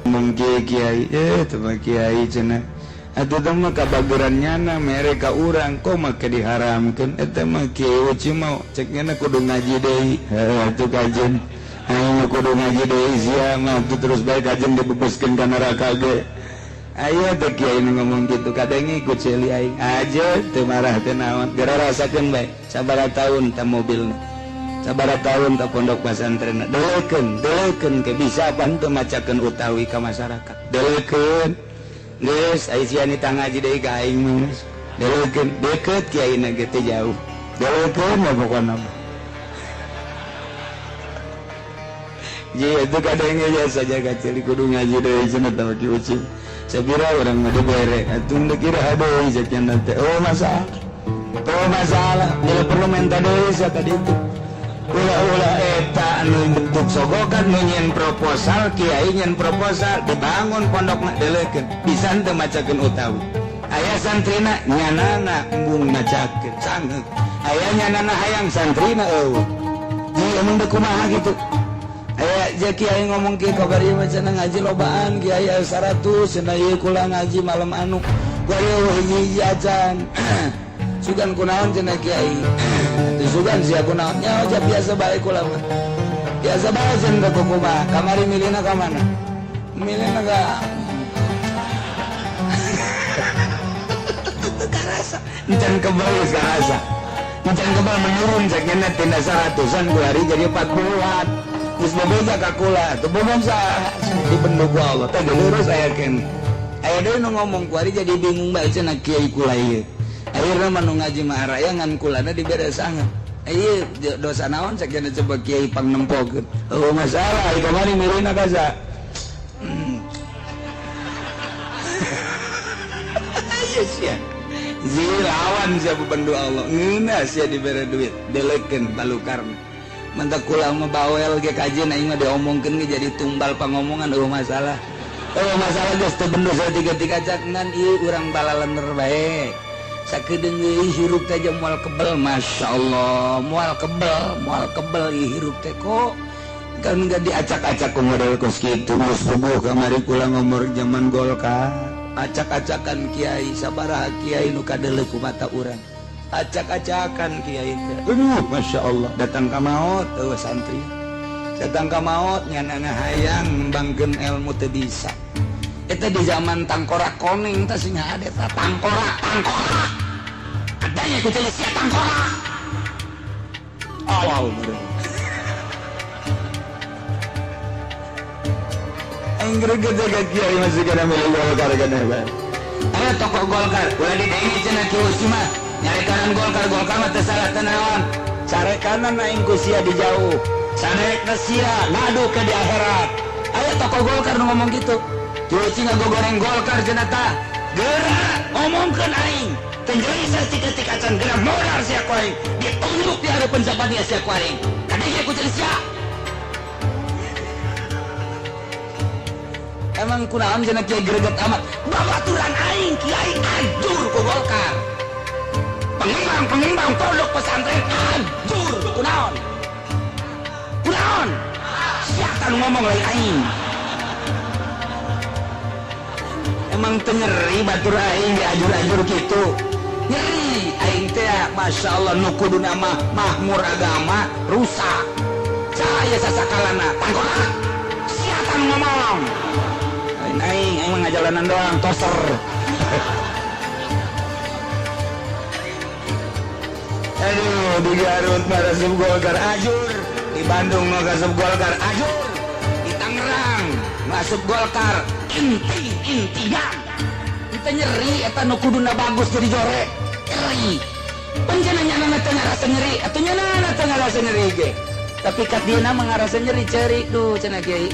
mungkin kiai teman kiai cenah atuh teh mah kabagerannyana mere ka urang kok make diharamkeun eta mah kiai uci mah cekna kudu ngaji deui atuh kajen ayeuna kudu ngaji deui sia mah terus bae kajen dibebaskeun ka neraka ge aya teh kiai nu ngomong kitu kadang ikut ceuli aing aja teu marah teu naon gara rasakeun bae sabaraha taun teh mobilna sabaraha taun teh pondok pesantren deulekeun ke bisa bantu macakeun utawi ka masyarakat deulekeun geus aya sian tah ngaji deui ka aing mah deulekeun deket kiaina ge teh jauh deulekeun mah pokona jadi itu kadang aja saja kacil kudu ngaji deui cenah tah ki ucil sabira urang mah bere atuh kira aduh sakian teh oh masalah bila perlu minta deui sa ka ditu ulah eta anu bentuk sogokan nu nyen proposal kiai nyen proposal dibangun pondokna deulekeun bisa teu macakeun utawi aya santrina nyanana embung macakeun sangeuk aya nyanana hayang santrina eueuh jadi mun teu kumaha kitu aya je kiai ngomong kieu kabar ieu mah cenah ngaji lobaan kiai 100 cenah ieu kula ngaji malam anu bari hiji acan sugan kunaon cenah kiai sugan sia kunaon nya aja biasa bae kula mah biasa bae cenah kumaha kamari milihna ka mana milihna ka karasa encan kebal karasa encan kebal menurun sakena tina 100-an ku hari jadi 40-an geus boboga ka kula teu boboga dibenduk ku Allah teh lurus aya kene aya deui nu ngomong ku hari jadi bingung bae cenah kiai kula ieu akhirna mah nu ngaji mah araya ngan kulana diberesangan ieu dosa naon sakena coba kiai pangnempokeun oh masalah ieu kamari milihna ka sa aya sia zilawan sia bebendu Allah ngeuna sia dibere duit deulekeun balukarna mantak kula mah bawel ge kajen aing mah diomongkeun ge jadi tumbal pangomongan masalah geus teu bener tiga-tiga caknan ieu urang balalener bae sakedeung ieu hirup teh aja moal kebel masyaallah moal kebel ieu hirup teh kok kan enggak diacak-acak ku model kos kitu subuh kamari kula ngomor zaman Golkar acak-acakan kiai sabaraha kiai nu kadeuleuk ku mata urang acak-acakan kiai teh masyaallah datang ka maot santri datang ka maot nyanana hayang ngembangkeun ilmu teu bisa eta di zaman tangkorak koneng teh sing ade teh tangkorak adanya ku teh sia tangkorak awal Anggrek jaga kiai masih kana milih Golkar kana bae aya tokoh Golkar ulah didengi cenah ki Usma nyari kanan Golkar mah teu salah teu naon sare kanan aing ku sia di jauh saneekna sia ngadu ke di akhirat aya tokoh Golkar nu ngomong gitu Joci ngagogoreng Golkar cenah tah geura ngomongkeun aing teu nyeuli saeutik-eutik acan geura modal sia ku aing ditunjuk di hareupeun sabadia sia ku aing kadenge ku cenah sia emang kunaon cenah kiai greget amat babaturan aing kiai ajur ku Golkar pengimbang pondok pesantren ajur kunaon siapa nu ngomong lain aing emang teu nyeri batur aing diajur-ajur kitu nyeri aing teh masyaallah nu kuduna mah makmur agama rusak saya sasakalana tangkorak siapa nu ngomong aing mah ngajalanan doang toser aduh di Garut ngasep Golkar ajur di Bandung ngasep Golkar ajur di Tangerang ngasep Golkar intigan kita nyeri eta nu kuduna bagus jadi jorek nyeri panjenengan teu ngarasa nyeri atuh nyeunana teu ngarasa nyeri ge tapi kat dieuna mah ngarasa nyeri ceri duh cenah kiai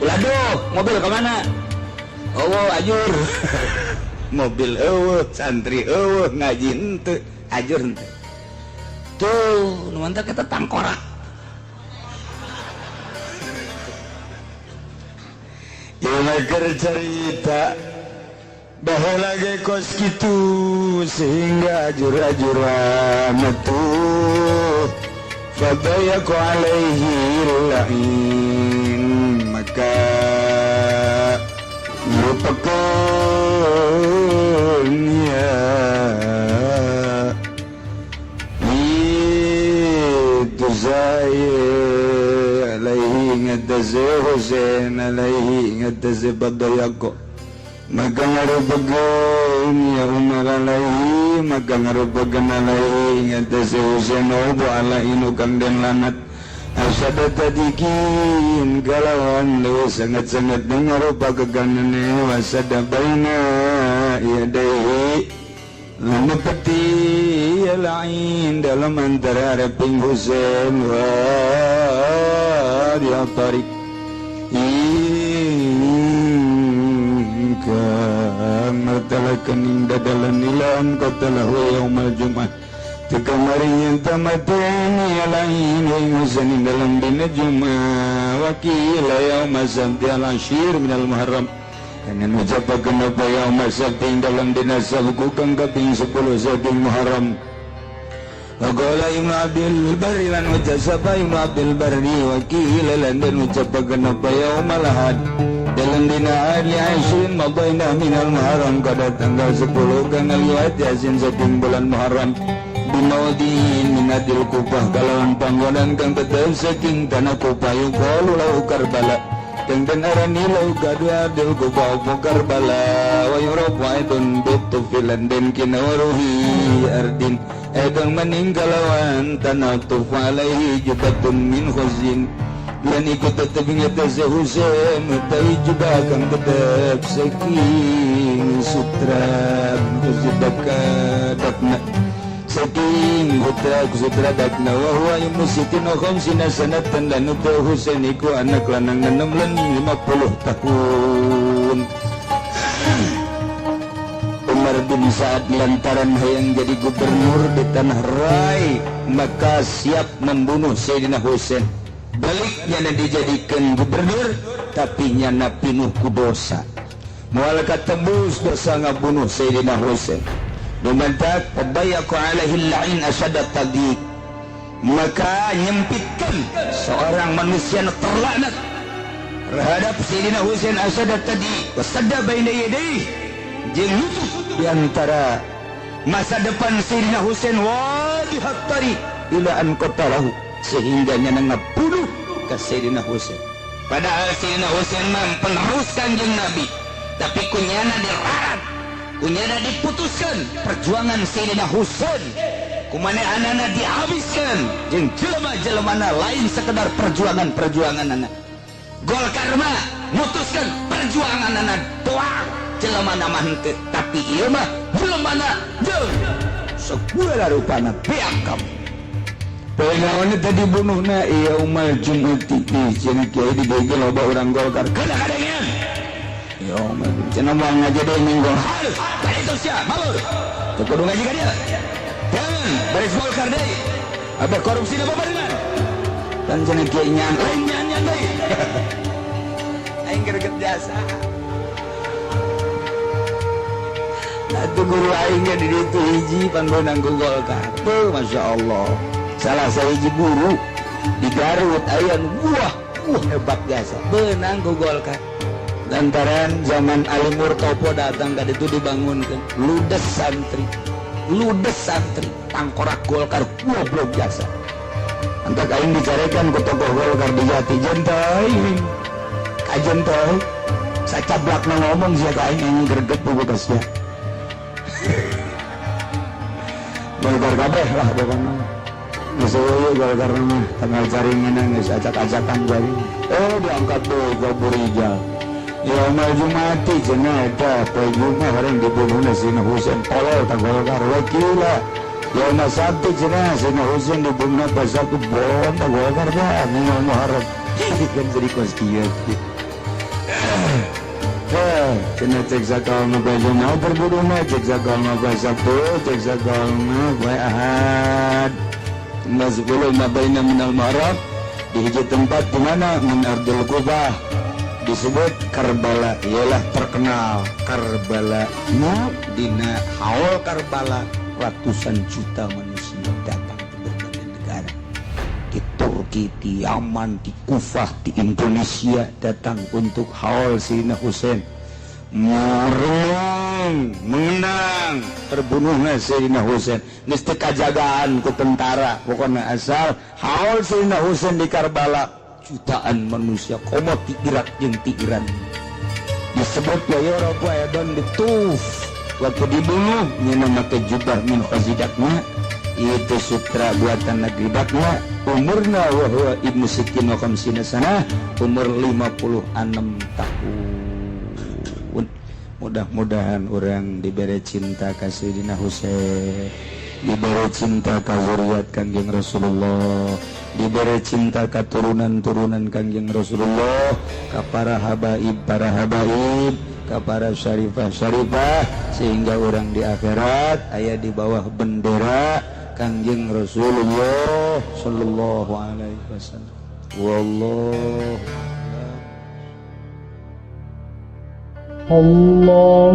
ulah duh mobil ke mana eueuh ajur mobil eueuh santri eueuh ngaji henteu ajur henteu tuh nu mantap kita tangkorak ieu keur cerita baheula ge kos kitu sehingga ajur-ajuran metu fadayaku alaihi lain maka Husain alaihi ngatasi badayako maka ngarubagan ya Umar alaihi maka ngarubagan alaihi ngatasi Husain obo ala inukang dan lanat asada tadikin kalawan lu sangat-sangat ngarubagan wasada baina yadaihi lama peti lain dalam antara raping Husain wa dia tarik martala kening dadalan nilan qatalahu yaumal jumat tekamari yang tamateni lain Husain dalam dina Jumat wakil yaum sabti al-ashir minal muharram dengan mengucapkan apa yaum sabti dalam dina sabtu kang kaping 10 saking muharram Waqala Ibnu Abdul Barri lan ucapa Ibnu Abdul Barri wakil lan dan ucapkan apa yaumal ahad dalam dina hari Aisyrin mabainah minal muharram kada tanggal 10 kang liwat yasin saking bulan muharram binaudin minadil Kufah kalawan panggonan kang tetep saking tanah Kufah yuqalu lahu Karbala kang den arani lahu kadua dil Kufah Karbala wa yurafu aidun bitufilan den kinawaruhi ardin aidun meninggalwan tanah Tufa alaihi jubatun min khuzin dan ikut tetap ingat Husain utai juga kang tetap saking sutra dakna saking sutra dakna wa huwa yusitin khamsina sanatan lan utai Husain iku anak lanang 50 tahun Umar bin Sa'ad lantaran hayang jadi gubernur di tanah Rai maka siap membunuh Sayyidina Husain baliknya dijadikan gubernur tapi nyana pinuh ku dosa moal katembus dosa ngabunuh Sayyidina Husain dumantak tabayaku alaihi la'in asyadat tadiq maka nyempitkan seorang manusia terlaknat terhadap Sayyidina Husain asyadat tadiq wasadda baina yadayhi jeung nutup di antara masa depan Sayyidina Husain wadihat tariq ila an qatalahu sehingga nyana ngabunuh ke Sayyidina Husain padahal Sayyidina Husain penerus kanjeng Nabi tapi kunyana dilarang kunyana diputuskan perjuangan Sayyidina Husain kumane anana dihabiskan jeung jelema-jelemana lain sekedar perjuangan anak Golkar mah mutuskan perjuangan anak doang jelemana mah henteu tapi ieu mah jelemana jeung segala rupana beak kamu pengawannya tadi bunuhna yaumal jumati cenah kiai dibege loba urang Golkar kada-kadanya yaumal cenah moal ngajade minggol halus tadi itu sia malur teu kudu ngaji ka dia jangan baris Golkar deui ada korupsi na babarengan kan cenah kiai nyan deui aing greget jasa atuh guru aing di ditu hiji panggonang ku Golkar tuh masyaallah salah sahiji guru di Garut ayan wah hebat jasa benang ku Golkar lantaran zaman Ali Murtopo datang ka ditu dibangunkeun ludes santri tangkorak Golkar goblok jasa antak aing dicarekan ku tokoh Golkar di Jati jentai kajen teh sacablakna ngomong sia ka aing greget pokoknya Golkar kabeh lah pokoknya Ngesuyu Golkar mah tanggal jaringan geus acak-acakan jaring diangkat tuh ke Burijal yaumal jumati cenah eta poe Jumat bareng dibunuhna Sayyidina Husain tolol ta Golkar wakila yaumal sabtu cenah Sayyidina Husain dibunuhna pas Sabtu bon ta Golkar dah minal muharram kan jadi kos kieu cenah cek sakal na poe Jumat berbunuhna cek sakal na poe Sabtu cek sakal na poe Ahad Nazbulul mabaina minal muharram di hiji tempat di mana min ardul Kufah disebut Karbala ialah terkenal Karbala dina haul Karbala ratusan juta manusia datang ke berbagai negara di Turki, di Yaman, di Kufah, di Indonesia datang untuk haul Sayyidina Husain mengenang terbunuhnya Sayyidina Husain geus teu kajagaan ku tentara pokona asal haul Sayyidina Husain di Karbala jutaan manusia koma tiirat jeung tiiran disebut ya Rabb dan dituf waktu dibunuh nyeuna make jubah min khazidakna itu sutra buatan negeri bakna umurna wa huwa ibnu sittin wa khamsina sanah umur 56 tahun. Mudah-mudahan orang diberi cinta ka Sayyidina Husain, diberi cinta ka zuriat Kangjeng Rasulullah, diberi cinta ka turunan-turunan Kangjeng Rasulullah, ka para habaib ka para syarifah sehingga orang di akhirat aya di bawah bendera Kangjeng Rasulullah sallallahu alaihi wasallam. Wallahu Allahumma